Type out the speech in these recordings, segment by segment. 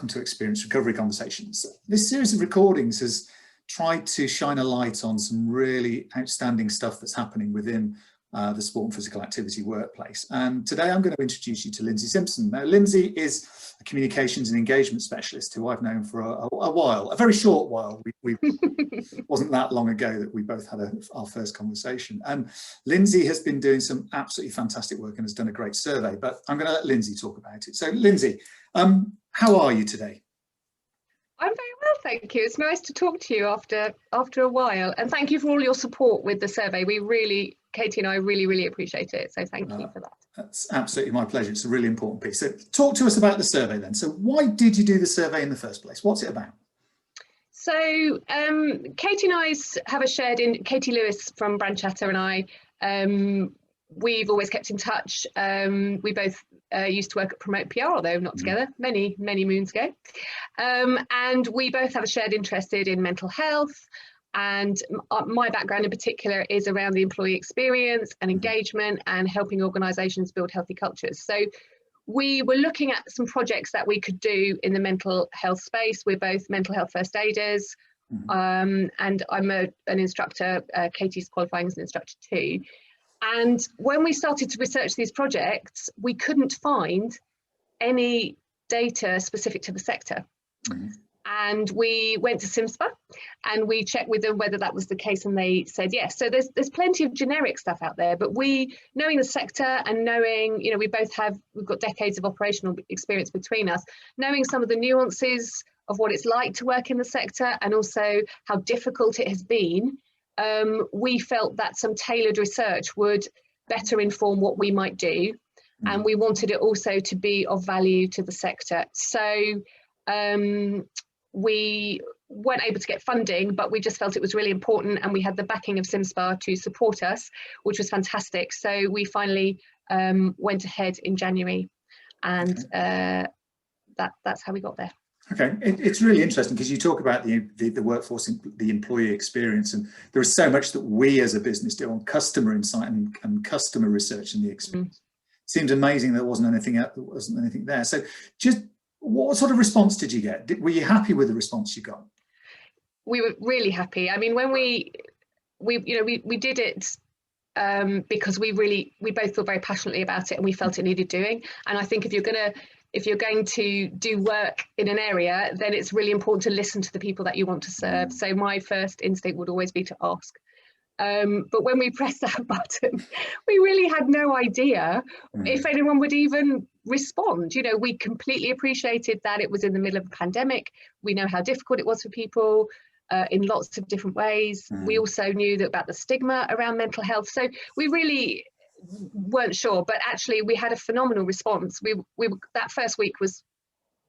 Welcome to Experience Recovery Conversations. This series of recordings has tried to shine a light on some really outstanding stuff that's happening within the sport and physical activity workplace. And today I'm going to introduce you to Lindsey Simpson. Now, Lindsey is a communications and engagement specialist who I've known for a while, a very short while. We wasn't that long ago that we both had our first conversation. And Lindsey has been doing some absolutely fantastic work and has done a great survey, but I'm going to let Lindsey talk about it. So Lindsey, how are you today? I'm very well, thank you. It's nice to talk to you after a while, and thank you for all your support with the survey. Katie and I really appreciate it, so thank you for that. That's absolutely my pleasure. It's a really important piece. So talk to us about the survey then. So why did you do the survey in the first place? What's it about? So Katie and I have a shared in Katie Lewis from Branchatter and I. We've always kept in touch. We both used to work at Promote PR, although not together, many moons ago. And we both have a shared interest in mental health. And my background in particular is around the employee experience and engagement and helping organisations build healthy cultures. So we were looking at some projects that we could do in the mental health space. We're both mental health first aiders, and I'm an instructor. Katie's qualifying as an instructor too. And when we started to research these projects, we couldn't find any data specific to the sector. And we went to Simpson and we checked with them whether that was the case, and they said yes. So there's plenty of generic stuff out there, but knowing the sector and knowing, we've got decades of operational experience between us, knowing some of the nuances of what it's like to work in the sector and also how difficult it has been, we felt that some tailored research would better inform what we might do. And we wanted it also to be of value to the sector. So we weren't able to get funding, but we just felt it was really important, and we had the backing of SimSpa to support us, which was fantastic. So we finally went ahead in January, and that's how we got there. Okay, it's really interesting because you talk about the workforce, the employee experience, and there is so much that we as a business do on customer insight and customer research and the experience. It seems amazing there wasn't anything there. So just what sort of response did you get? Were you happy with the response you got? We were really happy. I mean, when we did it because we both feel very passionately about it, and we felt it needed doing. And I think if you're going to do work in an area, then it's really important to listen to the people that you want to serve. So my first instinct would always be to ask. But when we pressed that button, we really had no idea if anyone would even respond. We completely appreciated that it was in the middle of a pandemic. We know how difficult it was for people in lots of different ways. We also knew about the stigma around mental health. So we really weren't sure, but actually we had a phenomenal response. That first week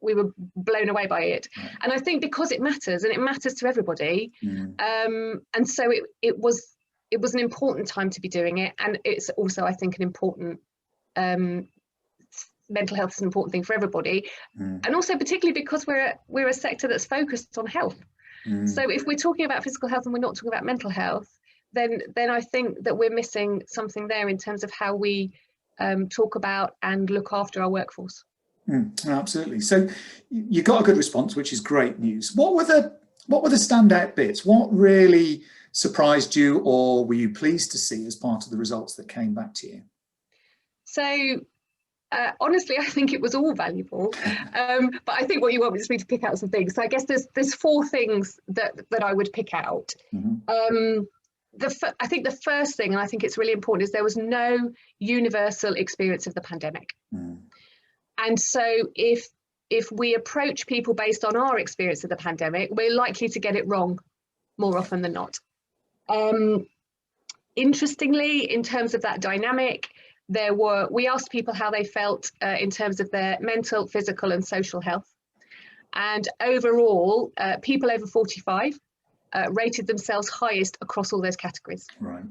we were blown away by it. And I think because it matters, and it matters to everybody, and so it was an important time to be doing it. And it's also, I think, an important mental health is an important thing for everybody, and also particularly because we're a sector that's focused on health. So if we're talking about physical health and we're not talking about mental health, then I think that we're missing something there in terms of how we talk about and look after our workforce. Absolutely. So you got a good response, which is great news. What were the standout bits? What really surprised you, or were you pleased to see as part of the results that came back to you? So honestly, I think it was all valuable, but I think what you want is me to pick out some things. So I guess there's four things that I would pick out. I think the first thing, and I think it's really important, is there was no universal experience of the pandemic. And so if we approach people based on our experience of the pandemic, we're likely to get it wrong more often than not. Interestingly, in terms of that dynamic, we asked people how they felt in terms of their mental, physical and social health. And overall, people over 45 rated themselves highest across all those categories. Right.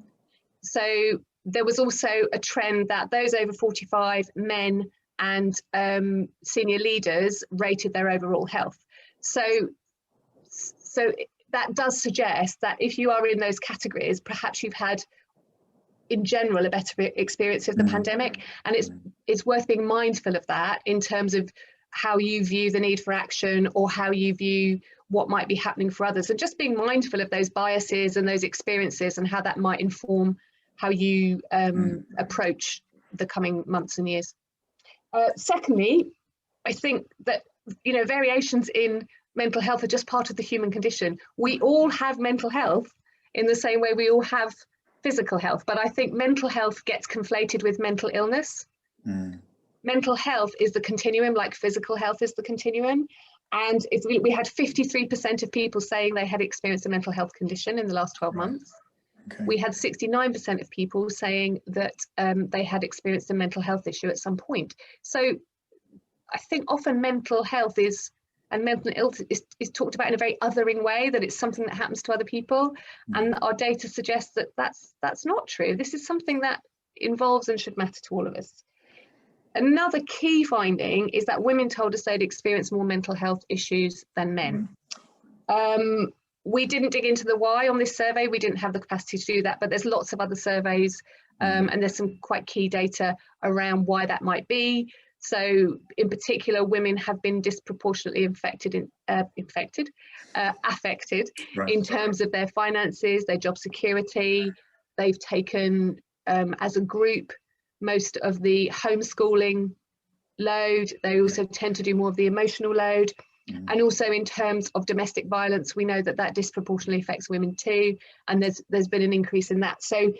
So there was also a trend that those over 45, men and senior leaders, rated their overall health. So that does suggest that if you are in those categories, perhaps you've had, in general, a better experience of the pandemic. And it's worth being mindful of that in terms of how you view the need for action or how you view what might be happening for others, and just being mindful of those biases and those experiences and how that might inform how you approach the coming months and years. Secondly, I think that, you know, variations in mental health are just part of the human condition. We all have mental health in the same way we all have physical health, but I think mental health gets conflated with mental illness. Mental health is the continuum, like physical health is the continuum. And if we had 53% of people saying they had experienced a mental health condition in the last 12 months. Okay. We had 69% of people saying that they had experienced a mental health issue at some point. So I think often mental health and mental illness is talked about in a very othering way, that it's something that happens to other people. And our data suggests that that's not true. This is something that involves and should matter to all of us. Another key finding is that women told us they'd experienced more mental health issues than men. We didn't dig into the why on this survey. We didn't have the capacity to do that, but there's lots of other surveys and there's some quite key data around why that might be. So in particular, women have been disproportionately affected in terms of their finances, their job security. They've taken, as a group, most of the homeschooling load. They also tend to do more of the emotional load. And also in terms of domestic violence, we know that disproportionately affects women too. And there's been an increase in that. So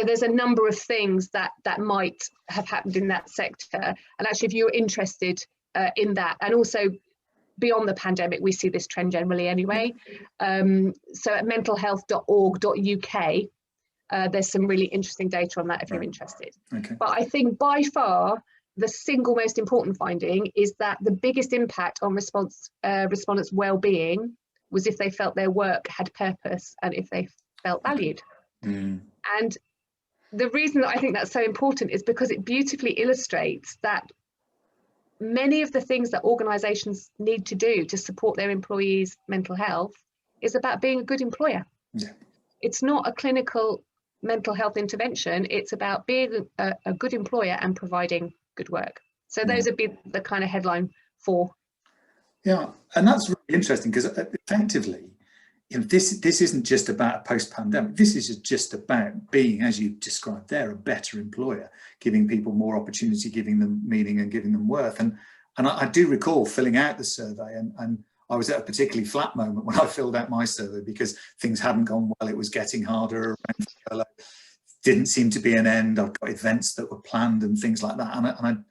there's a number of things that might have happened in that sector. And actually, if you're interested in that, and also beyond the pandemic, we see this trend generally anyway. So at mentalhealth.org.uk, there's some really interesting data on that if you're interested. Okay. But I think by far, the single most important finding is that the biggest impact on respondents' well-being was if they felt their work had purpose and if they felt valued. And the reason that I think that's so important is because it beautifully illustrates that many of the things that organisations need to do to support their employees' mental health is about being a good employer. It's not a clinical mental health intervention. It's about being a good employer and providing good work. So those would be the kind of headline 4. Yeah, and that's really interesting because effectively, you know, this isn't just about post-pandemic. This is just about being, as you described there, a better employer, giving people more opportunity, giving them meaning and giving them worth. And I do recall filling out the survey, and I was at a particularly flat moment when I filled out my survey because things hadn't gone well. It was getting harder. Didn't seem to be an end. I've got events that were planned and things like that.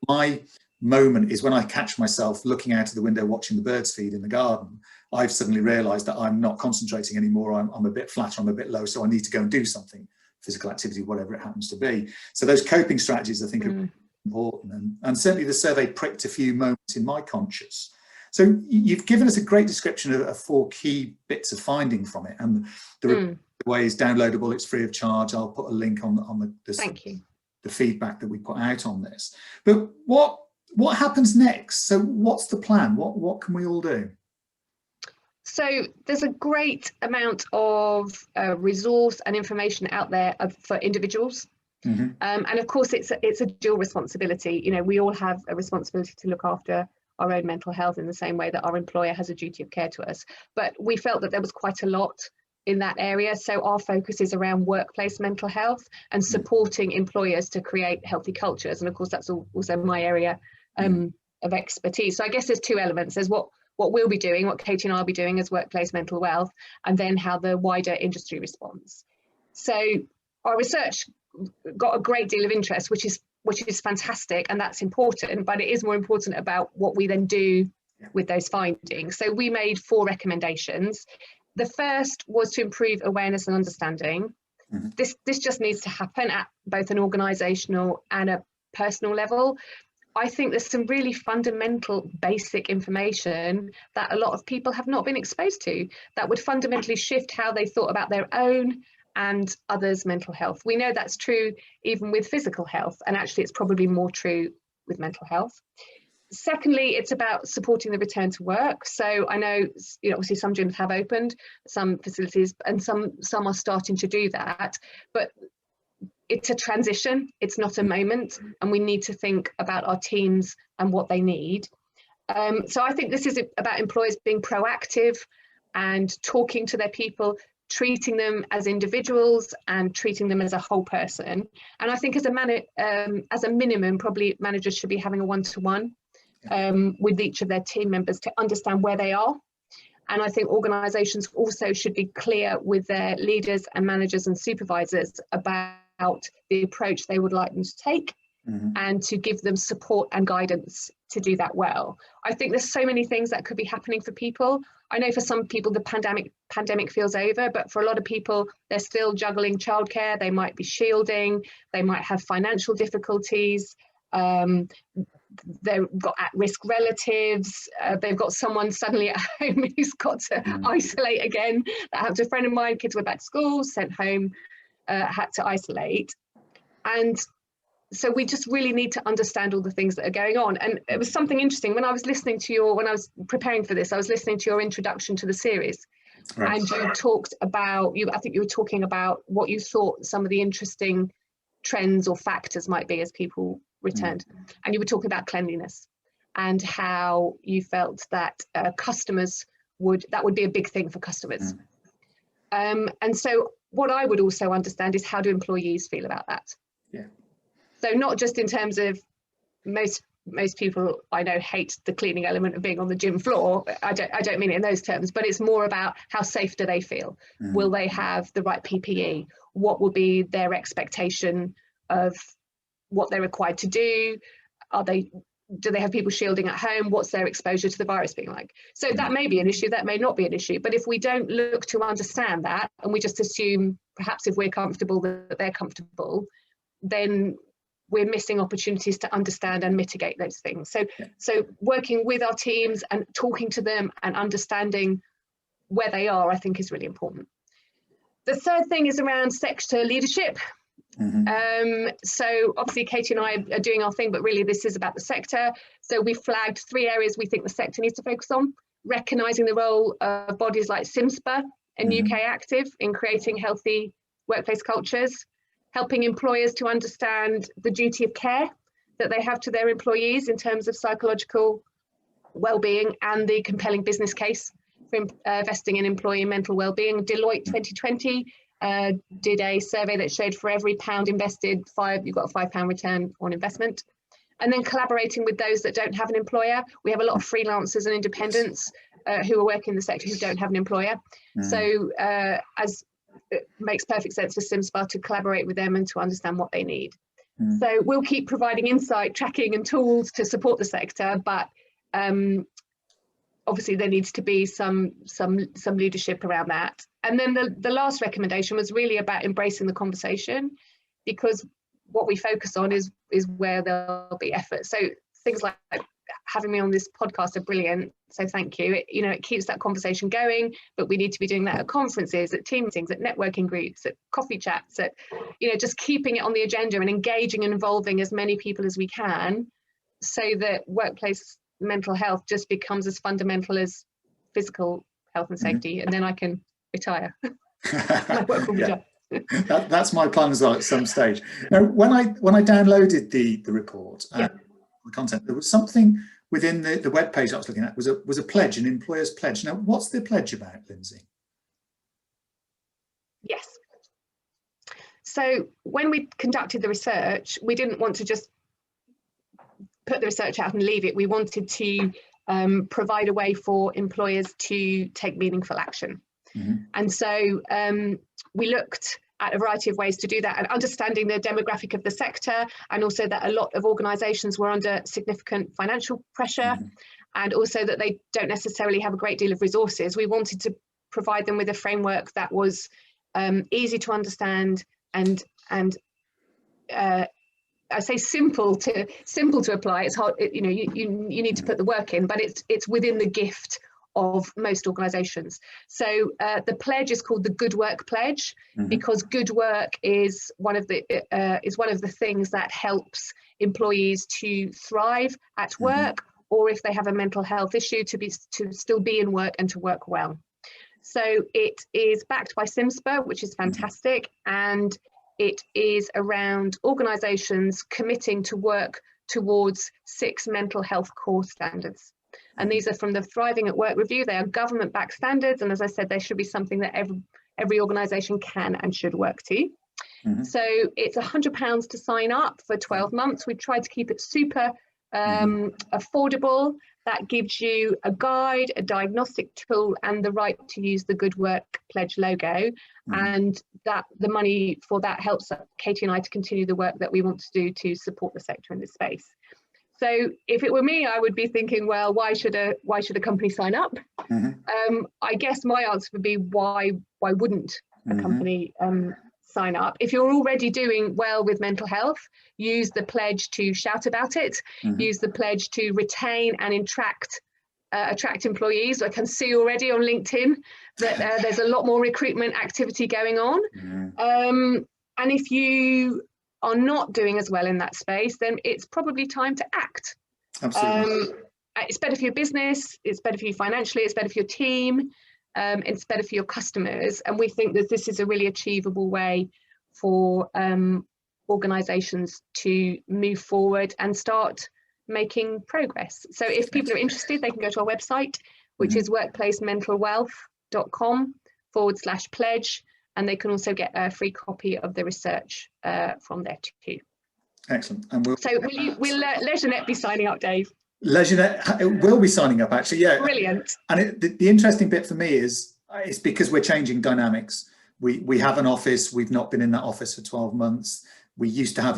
My moment is when I catch myself looking out of the window watching the birds feed in the garden. I've suddenly realised that I'm not concentrating anymore. I'm a bit flat, I'm a bit low, so I need to go and do something, physical activity, whatever it happens to be. So those coping strategies, I think, are really important. And certainly the survey pricked a few moments in my conscience. So you've given us a great description of 4 key bits of finding from it. And the way is downloadable, it's free of charge. I'll put a link on the feedback that we put out on this. But what happens next? So what's the plan? What can we all do? So there's a great amount of resource and information out there for individuals. And of course, it's a dual responsibility. You know, we all have a responsibility to look after our own mental health in the same way that our employer has a duty of care to us. But we felt that there was quite a lot in that area. So our focus is around workplace mental health and supporting employers to create healthy cultures. And of course, that's also my area of expertise. So I guess there's 2 elements. There's what we'll be doing, what Katie and I will be doing as workplace mental health, and then how the wider industry responds. So our research got a great deal of interest, which is fantastic, and that's important, but it is more important about what we then do with those findings. So we made 4 recommendations. The first was to improve awareness and understanding. This just needs to happen at both an organisational and a personal level. I think there's some really fundamental basic information that a lot of people have not been exposed to that would fundamentally shift how they thought about their own and others' mental health. We know that's true even with physical health, and actually it's probably more true with mental health. Secondly, it's about supporting the return to work. So I know, you know, obviously some gyms have opened, some facilities, and some are starting to do that. But it's a transition, it's not a moment, and we need to think about our teams and what they need. So I think this is about employers being proactive and talking to their people, treating them as individuals and treating them as a whole person. And I think as a minimum, probably managers should be having a one-to-one with each of their team members to understand where they are. And I think organisations also should be clear with their leaders and managers and supervisors about the approach they would like them to take, and to give them support and guidance to do that well. I think there's so many things that could be happening for people. I know for some people the pandemic feels over, but for a lot of people, they're still juggling childcare, they might be shielding, they might have financial difficulties, they've got at-risk relatives, they've got someone suddenly at home who's got to isolate again. That happened to a friend of mine, kids went back to school, sent home, had to isolate. And so we just really need to understand all the things that are going on. And it was something interesting when I was listening to when I was preparing for this, I was listening to your introduction to the series. Right. And you talked about, I think you were talking about what you thought some of the interesting trends or factors might be as people returned. And you were talking about cleanliness and how you felt that customers that would be a big thing for customers. And so what I would also understand is, how do employees feel about that? Yeah. So not just in terms of most people I know hate the cleaning element of being on the gym floor. I don't mean it in those terms, but it's more about how safe do they feel? Will they have the right PPE? What will be their expectation of what they're required to do? Do they have people shielding at home? What's their exposure to the virus being like? So that may be an issue, that may not be an issue. But if we don't look to understand that, and we just assume perhaps if we're comfortable that they're comfortable, then we're missing opportunities to understand and mitigate those things. So working with our teams and talking to them and understanding where they are, I think is really important. The third thing is around sector leadership. So obviously Katie and I are doing our thing, but really this is about the sector. So we flagged 3 areas we think the sector needs to focus on: recognising the role of bodies like Simpson and UK Active in creating healthy workplace cultures, helping employers to understand the duty of care that they have to their employees in terms of psychological well-being, and the compelling business case for investing in employee mental well-being. Deloitte 2020 did a survey that showed for every £1 invested, you've got a £5 return on investment. And then collaborating with those that don't have an employer. We have a lot of freelancers and independents who are working in the sector who don't have an employer. So as it makes perfect sense for SimSpa to collaborate with them and to understand what they need. So we'll keep providing insight, tracking and tools to support the sector, but obviously there needs to be some leadership around that. And then the last recommendation was really about embracing the conversation, because what we focus on is where there'll be effort. So things like having me on this podcast are brilliant, so thank you. It keeps that conversation going, but we need to be doing that at conferences, at team meetings, at networking groups, at coffee chats, at just keeping it on the agenda and engaging and involving as many people as we can, so that workplace mental health just becomes as fundamental as physical health and safety. And then I can retire. My work will be done. That's my plan as well at some stage. Now, when I downloaded the report, the content, there was something within the web page I was looking at was a pledge, an employer's pledge. Now, what's the pledge about, Lindsey? Yes. So when we conducted the research, we didn't want to just put the research out and leave it. We wanted to provide a way for employers to take meaningful action. And so we looked at a variety of ways to do that, and understanding the demographic of the sector, and also that a lot of organisations were under significant financial pressure, and also that they don't necessarily have a great deal of resources. We wanted to provide them with a framework that was easy to understand and I say simple to apply. It's hard, you need to put the work in, but it's within the gift of most organisations. So the pledge is called the Good Work Pledge, because good work is one of the things that helps employees to thrive at work, or if they have a mental health issue, to still be in work and to work well. So it is backed by SimSpa, which is fantastic, and it is around organisations committing to work towards 6 mental health core standards. And these are from the Thriving at Work review. They are government-backed standards. And as I said, they should be something that every organisation can and should work to. So it's £100 to sign up for 12 months. We tried to keep it super affordable. That gives you a guide, a diagnostic tool, and the right to use the Good Work Pledge logo. And that the money for that helps Katie and I to continue the work that we want to do to support the sector in this space. So if it were me, I would be thinking, well, why should a company sign up? I guess my answer would be, why wouldn't a company sign up? If you're already doing well with mental health, use the pledge to shout about it. Use the pledge to retain and attract employees. I can see already on LinkedIn that there's a lot more recruitment activity going on. And if you are not doing as well in that space, then it's probably time to act. Absolutely. It's better for your business, it's better for you financially, it's better for your team, it's better for your customers. And we think that this is a really achievable way for organisations to move forward and start making progress. So if people are interested, they can go to our website, which is workplacementalwealth.com/pledge. And they can also get a free copy of the research from there too. Excellent. And will LeisureNet be signing up, Dave? LeisureNet will be signing up, actually, yeah. Brilliant. And the interesting bit for me is it's because we're changing dynamics. We have an office. We've not been in that office for 12 months. We used to have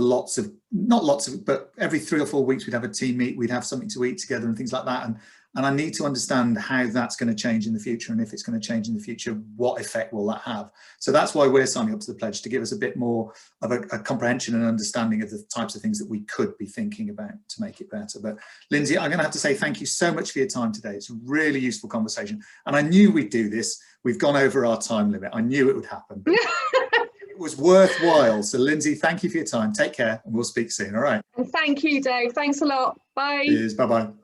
but every 3 or 4 weeks we'd have a team meet. We'd have something to eat together and things like that. And I need to understand how that's going to change in the future, and if it's going to change in the future, what effect will that have? So that's why we're signing up to the pledge, to give us a bit more of a comprehension and understanding of the types of things that we could be thinking about to make it better. But Lindsey, I'm going to have to say thank you so much for your time today. It's a really useful conversation. And I knew we'd do this. We've gone over our time limit. I knew it would happen. It was worthwhile. So Lindsey, thank you for your time. Take care, and we'll speak soon. All right. And thank you, Dave. Thanks a lot. Bye. Cheers. Bye-bye.